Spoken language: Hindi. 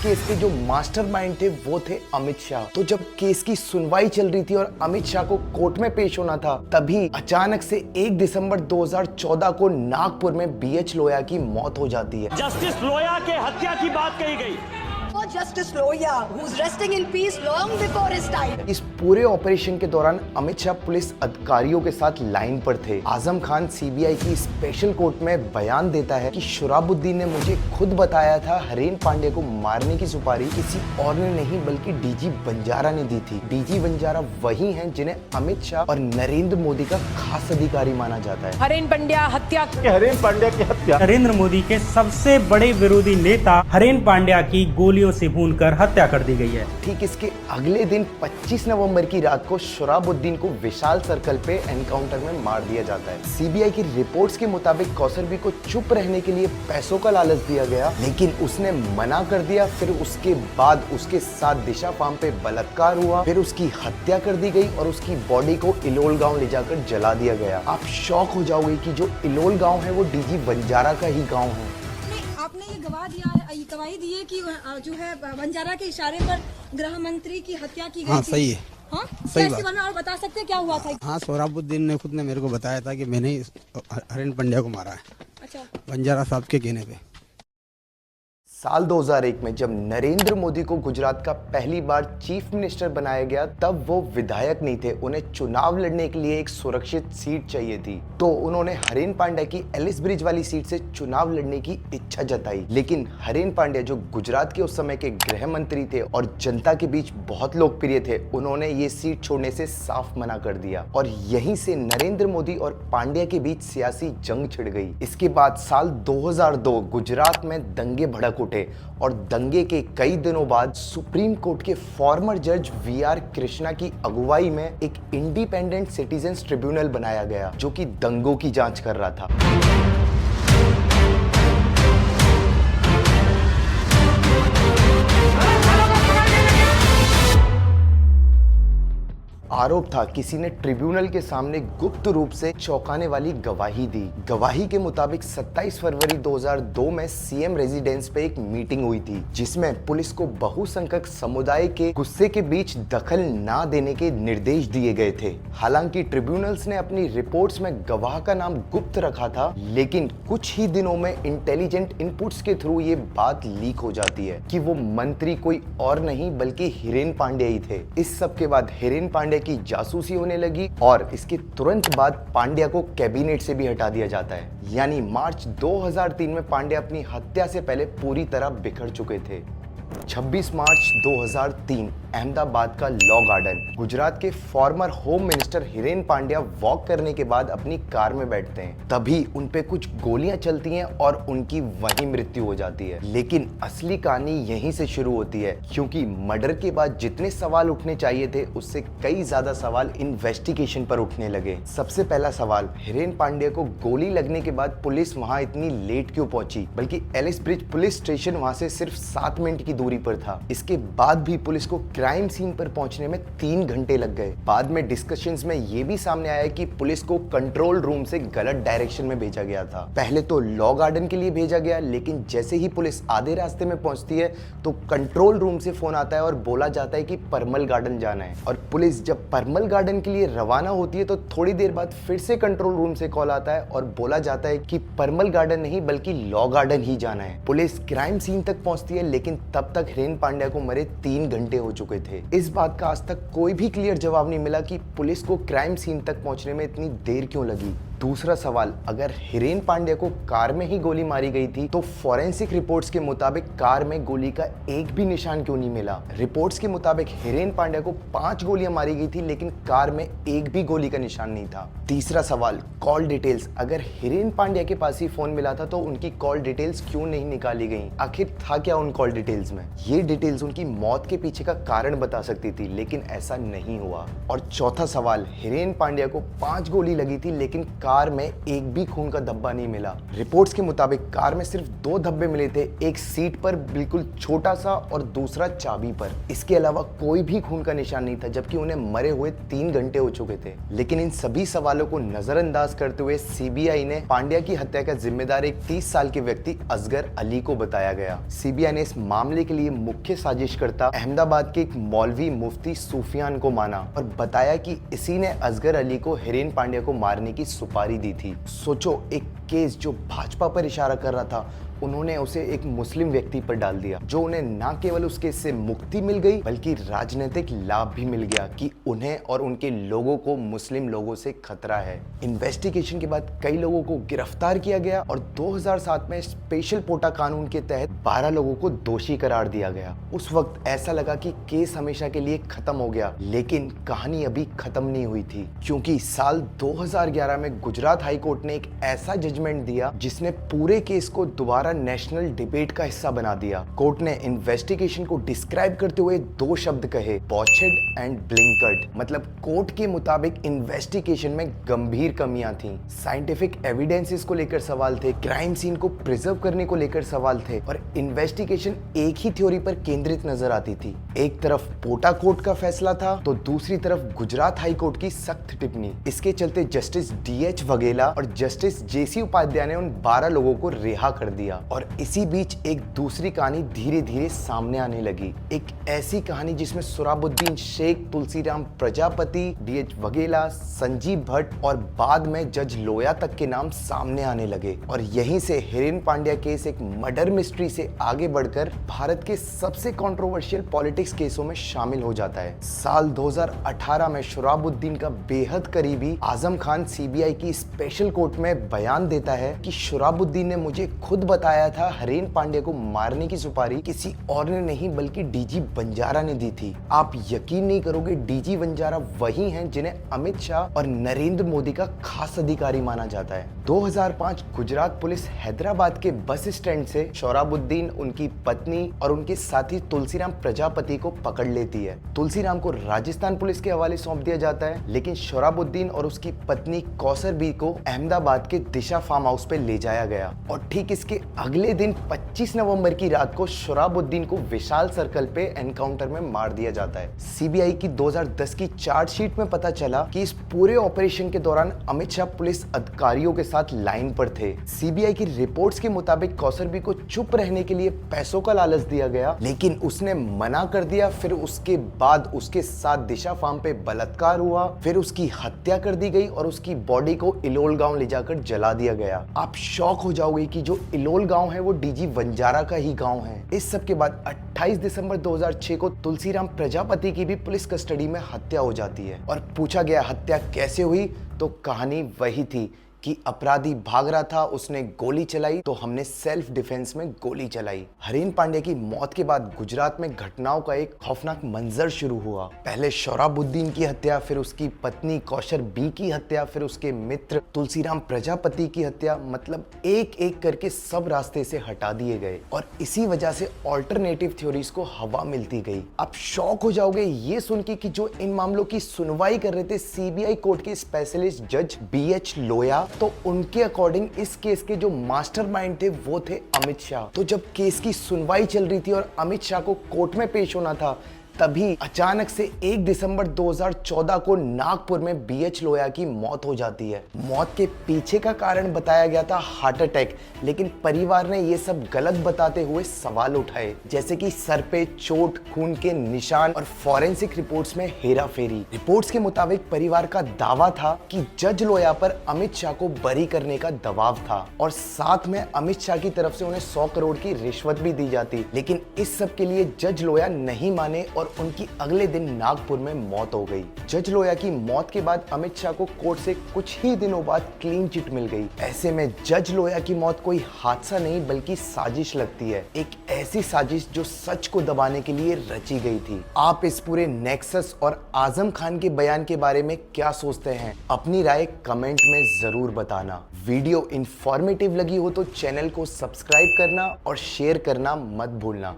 केस के जो मास्टरमाइंड थे वो थे अमित शाह। तो जब केस की सुनवाई चल रही थी और अमित शाह को कोर्ट में पेश होना था, तभी अचानक से 1 दिसंबर 2014 को नागपुर में बीएच लोहिया की मौत हो जाती है। जस्टिस लोहिया के हत्या की बात कही गई। Justice Lohia, who's resting in peace long before his time. इस पूरे ऑपरेशन के दौरान अमित शाह पुलिस अधिकारियों के साथ लाइन पर थे। आजम खान सीबीआई की स्पेशल कोर्ट में बयान देता है कि शराबुद्दीन ने मुझे खुद बताया था हरेन पांड्या को मारने की सुपारी किसी और ने नहीं बल्कि डीजी बंजारा ने दी थी। डीजी बंजारा वही हैं जिन्हें अमित शाह और नरेंद्र मोदी का खास अधिकारी माना जाता है। हरेन पांड्या हत्या हरेन पांड्या की हत्या नरेंद्र मोदी के सबसे बड़े विरोधी नेता हरेन पांड्या की गोलियों से भूनकर हत्या कर दी गई है। ठीक इसके अगले दिन 25 नवंबर की रात को शराबुद्दीन को विशाल सर्कल पे एनकाउंटर में मार दिया जाता है। सीबीआई की रिपोर्ट्स के मुताबिक कौसरबी को चुप रहने के लिए पैसों का लालच दिया गया, लेकिन उसने मना कर दिया। फिर उसके बाद उसके साथ दिशा फार्म पे बलात्कार हुआ, फिर उसकी हत्या कर दी गई और उसकी बॉडी को इलोल गांव ले जाकर जला दिया गया। आप शॉक हो जाओगे कि जो इलोल गांव है वो डीजी बंजारा का ही गांव है। आपने ये गवाही दी है कि जो है बंजारा के इशारे पर गृह मंत्री की हत्या की गई। हाँ, सही है। हाँ, सही बात। और बता सकते हैं क्या हुआ था? हाँ, सोहराबुद्दीन ने खुद ने मेरे को बताया था कि मैंने ही हरेन पांड्या को मारा है। अच्छा। बंजारा साहब के कहने पे। साल 2001 में जब नरेंद्र मोदी को गुजरात का पहली बार चीफ मिनिस्टर बनाया गया, तब वो विधायक नहीं थे। उन्हें चुनाव लड़ने के लिए एक सुरक्षित सीट चाहिए थी, तो उन्होंने हरेन पांड्या की एलिस ब्रिज वाली सीट से चुनाव लड़ने की इच्छा जताई। लेकिन हरेन पांड्या जो गुजरात के उस समय के गृह मंत्री थे और जनता के बीच बहुत लोकप्रिय थे, उन्होंने ये सीट छोड़ने से साफ मना कर दिया और यहीं से नरेंद्र मोदी और पांड्या के बीच सियासी जंग छिड़ गई। इसके बाद साल 2002 गुजरात में दंगे भड़क उठे और दंगे के कई दिनों बाद सुप्रीम कोर्ट के फॉर्मर जज वीआर कृष्णा की अगुवाई में एक इंडिपेंडेंट सिटीजन्स ट्रिब्यूनल बनाया गया जो कि दंगों की जांच कर रहा था। आरोप था किसी ने ट्रिब्यूनल के सामने गुप्त रूप से चौंकाने वाली गवाही दी। गवाही के मुताबिक 27 फरवरी 2002 में सीएम रेजिडेंस पे एक मीटिंग हुई थी जिसमें पुलिस को बहुसंख्यक समुदाय के गुस्से के बीच दखल ना देने के निर्देश दिए गए थे। हालांकि ट्रिब्यूनल्स ने अपनी रिपोर्ट्स में गवाह का नाम गुप्त रखा था, लेकिन कुछ ही दिनों में इंटेलिजेंट इनपुट्स के थ्रू ये बात लीक हो जाती है कि वो मंत्री कोई और नहीं बल्कि हरेन पांड्या ही थे। इस सब के बाद हरेन पांड्या की जासूसी होने लगी और इसके तुरंत बाद पांड्या को कैबिनेट से भी हटा दिया जाता है। यानी मार्च 2003 में पांड्या अपनी हत्या से पहले पूरी तरह बिखर चुके थे। 26 मार्च 2003 अहमदाबाद का लॉ गार्डन। गुजरात के former home minister Haren Pandya walk करने के बाद अपनी कार में बैठते हैं, तभी उन पे कुछ गोलियां चलती हैं और उनकी वहीं मृत्यु हो जाती है। लेकिन असली कहानी यहीं से शुरू होती है, क्योंकि मर्डर के बाद जितने सवाल उठने चाहिए थे उससे कई ज्यादा सवाल इन्वेस्टिगेशन पर उठने लगे। सबसे पहला सवाल, हरेन पांड्या को गोली लगने के बाद पुलिस वहां इतनी लेट क्यों पहुंची, बल्कि एलिस ब्रिज पुलिस स्टेशन वहां से सिर्फ 7 मिनट की दूरी पर था। इसके बाद भी पुलिस को क्राइम सीन पर पहुंचने में 3 घंटे लग गए। बाद में डिस्कशंस में यह भी सामने आया कि पुलिस को कंट्रोल रूम से गलत डायरेक्शन में भेजा गया था। पहले तो लॉ गार्डन के लिए भेजा गया, लेकिन जैसे ही पुलिस आधे रास्ते में पहुंचती है तो कंट्रोल रूम से फोन आता है और बोला जाता है कि परमल गार्डन जाना है। और पुलिस जब परमल गार्डन के लिए रवाना होती है तो थोड़ी देर बाद फिर से कंट्रोल रूम से कॉल आता है और बोला जाता है कि परमल गार्डन नहीं बल्कि लॉ गार्डन ही जाना है। पुलिस क्राइम सीन तक पहुंचती है, लेकिन तब तक हरेन पांड्या को मरे 3 घंटे हो चुके थे। इस बात का आज तक कोई भी क्लियर जवाब नहीं मिला कि पुलिस को क्राइम सीन तक पहुंचने में इतनी देर क्यों लगी। दूसरा सवाल, अगर हरेन पांड्या को कार में ही गोली मारी गई थी तो फॉरेंसिक रिपोर्ट्स के मुताबिक कार में गोली का एक भी निशान क्यों नहीं मिला। रिपोर्ट्स के मुताबिक हरेन पांड्या को 5 गोलियां मारी गई थी, लेकिन कार में एक भी गोली का निशान नहीं था। तीसरा सवाल, कॉल डिटेल्स। अगर हरेन पांड्या के पास ही फोन मिला था तो उनकी कॉल डिटेल्स क्यों नहीं निकाली गई? आखिर था क्या उन कॉल डिटेल्स में? ये डिटेल्स उनकी मौत के पीछे का कारण बता सकती थी, लेकिन ऐसा नहीं हुआ। और चौथा सवाल, हरेन पांड्या को 5 गोली लगी थी लेकिन कार में एक भी खून का धब्बा नहीं मिला। रिपोर्ट्स के मुताबिक कार में सिर्फ 2 धब्बे मिले थे, एक सीट पर बिल्कुल छोटा सा और दूसरा चाबी पर। इसके अलावा कोई भी खून का निशान नहीं था, जबकि उन्हें मरे हुए 3 घंटे हो चुके थे। लेकिन इन सभी सवालों को नजरअंदाज करते हुए सीबीआई ने पांड्या की हत्या का जिम्मेदार एक 30 साल के व्यक्ति असगर अली को बताया गया। सीबीआई ने इस मामले के लिए मुख्य साजिशकर्ता अहमदाबाद के एक मौलवी मुफ्ती सूफियान को माना और बताया कि इसी ने असगर अली को हिरेन पांड्या को मारने की सुपारी दी थी। सोचो, एक केस जो भाजपा पर इशारा कर रहा था, उन्होंने उसे एक मुस्लिम व्यक्ति पर डाल दिया, जो उन्हें न केवल उस केस से मुक्ति मिल गई बल्कि राजनीतिक लाभ भी मिल गया कि उन्हें और उनके लोगों को मुस्लिम लोगों से खतरा है। इन्वेस्टिगेशन के बाद कई लोगों को गिरफ्तार किया गया और 2007 में स्पेशल पोटा कानून के तहत 12 लोगों को दोषी करार दिया गया। उस वक्त ऐसा लगा कि केस हमेशा के लिए खत्म हो गया, लेकिन कहानी अभी खत्म नहीं हुई थी, क्योंकि साल 2011 में गुजरात हाई कोर्ट ने एक ऐसा जजमेंट दिया जिसने पूरे केस को दोबारा नेशनल डिबेट का हिस्सा बना दिया। कोर्ट ने इन्वेस्टिगेशन को डिस्क्राइब करते हुए 2 शब्द कहे, बॉचेड एंड ब्लिंकर्ड। मतलब कोर्ट के मुताबिक इन्वेस्टिगेशन में गंभीर कमियां थी, साइंटिफिक एविडेंसेस को लेकर सवाल थे, क्राइम सीन को प्रिजर्व करने को लेकर सवाल थे और इन्वेस्टिगेशन एक ही थ्योरी पर केंद्रित नजर आती थी। एक तरफ पोटा कोर्ट का फैसला था तो दूसरी तरफ गुजरात हाई कोर्ट की सख्त टिप्पणी। इसके चलते जस्टिस DH वघेला और जस्टिस JC उपाध्याय ने उन 12 लोगों को रिहा कर दिया और इसी बीच एक दूसरी कहानी धीरे धीरे सामने आने लगी। एक ऐसी कहानी जिसमें सोहराबुद्दीन शेख, तुलसीराम प्रजापति, DH वघेला, संजीव भट्ट और बाद में जज लोया तक के नाम सामने आने लगे और यहीं से हिरेन पांड्या केस एक मर्डर मिस्ट्री से आगे बढ़कर भारत के सबसे कंट्रोवर्शियल पॉलिटिक्स केसों में शामिल हो जाता है। साल 2018 में सोहराबुद्दीन का बेहद करीबी आजम खान सीबीआई की स्पेशल कोर्ट में बयान देता है कि सोहराबुद्दीन ने मुझे खुद बताया था हिरेन पांड्या को मारने की सुपारी किसी और ने नहीं बल्कि DG बंजारा ने दी थी। आप यकीन नहीं करोगे, DG बंजारा वही हैं जिन्हें अमित शाह और नरेंद्र मोदी का खास अधिकारी माना जाता है। 2005 गुजरात पुलिस हैदराबाद के बस स्टैंड से सोहराबुद्दीन, उनकी पत्नी और उनके साथी तुलसीराम प्रजापति को पकड़ लेती है। तुलसीराम को राजस्थान पुलिस के हवाले सौंप दिया जाता है, लेकिन सोहराबुद्दीन और उसकी पत्नी कौसर बी को अहमदाबाद के दिशा फार्म हाउस पे ले जाया गया और ठीक इसके अगले दिन 25 नवंबर की रात को सोहराबुद्दीन को विशाल सर्कल पे एनकाउंटर में मार दिया जाता है। सीबीआई की 2010 की चार्जशीट में पता चला कि इस पूरे ऑपरेशन के दौरान अमित शाह पुलिस अधिकारियों के साथ लाइन पर थे। सीबीआई की रिपोर्ट्स के मुताबिक कौसर बी को चुप रहने के लिए पैसों का लालच दिया गया, लेकिन उसने मना कर दिया। फिर उसके बाद उसके साथ दिशा फार्म पे बलात्कार हुआ, फिर उसकी हत्या कर दी गई और उसकी बॉडी को इलोल गांव ले जाकर जला दिया गया। आप शॉक हो जाओगे कि जो इलोल गांव है वो DG बंजारा का ही गांव है। इस सब के बाद 28 दिसंबर 2006 को तुलसीराम प्रजापति की भी पुलिस कस्टडी में हत्या हो जाती है और पूछा गया हत्या कैसे हुई, तो कहानी वही थी कि अपराधी भाग रहा था, उसने गोली चलाई तो हमने सेल्फ डिफेंस में गोली चलाई। हिरेन पांड्या की मौत के बाद गुजरात में घटनाओं का एक खौफनाक मंजर शुरू हुआ। पहले सोहराबुद्दीन की हत्या, फिर उसकी पत्नी कौसर बी की हत्या, फिर उसके मित्र तुलसीराम प्रजापति की हत्या। मतलब एक एक करके सब रास्ते से हटा दिए गए और इसी वजह से ऑल्टरनेटिव थ्योरीज को हवा मिलती गई। आप शॉक हो जाओगे ये सुन के कि जो इन मामलों की सुनवाई कर रहे थे सीबीआई कोर्ट के स्पेशलिस्ट जज BH लोया, तो उनके अकॉर्डिंग इस केस के जो मास्टरमाइंड थे वो थे अमित शाह। तो जब केस की सुनवाई चल रही थी और अमित शाह को कोर्ट में पेश होना था, तभी अचानक से 1 दिसंबर 2014 को नागपुर में BH लोया की मौत हो जाती है। मौत के पीछे का कारण बताया गया था हार्ट अटैक, लेकिन परिवार ने ये सब गलत बताते हुए सवाल उठाए, जैसे कि सर पे चोट, खून के निशान और फॉरेंसिक रिपोर्ट्स में हेराफेरी। रिपोर्ट्स के मुताबिक परिवार का दावा था कि जज लोया पर अमित शाह को बरी करने का दबाव था और साथ में अमित शाह की तरफ से उन्हें 100 करोड़ की रिश्वत भी दी जाती, लेकिन इस सब के लिए जज लोया नहीं माने और उनकी अगले दिन नागपुर में मौत हो गई। जज लोया की मौत के बाद अमित शाह को कोर्ट से कुछ ही दिनों बाद क्लीन चिट मिल गई। ऐसे में जज लोया की मौत कोई हादसा नहीं बल्कि साजिश लगती है, एक ऐसी साजिश जो सच को दबाने के लिए रची गई थी। आप इस पूरे नेक्सस और आजम खान के बयान के बारे में क्या सोचते हैं? अपनी राय कमेंट में जरूर बताना। वीडियो इंफॉर्मेटिव लगी हो तो चैनल को सब्सक्राइब करना और शेयर करना मत भूलना।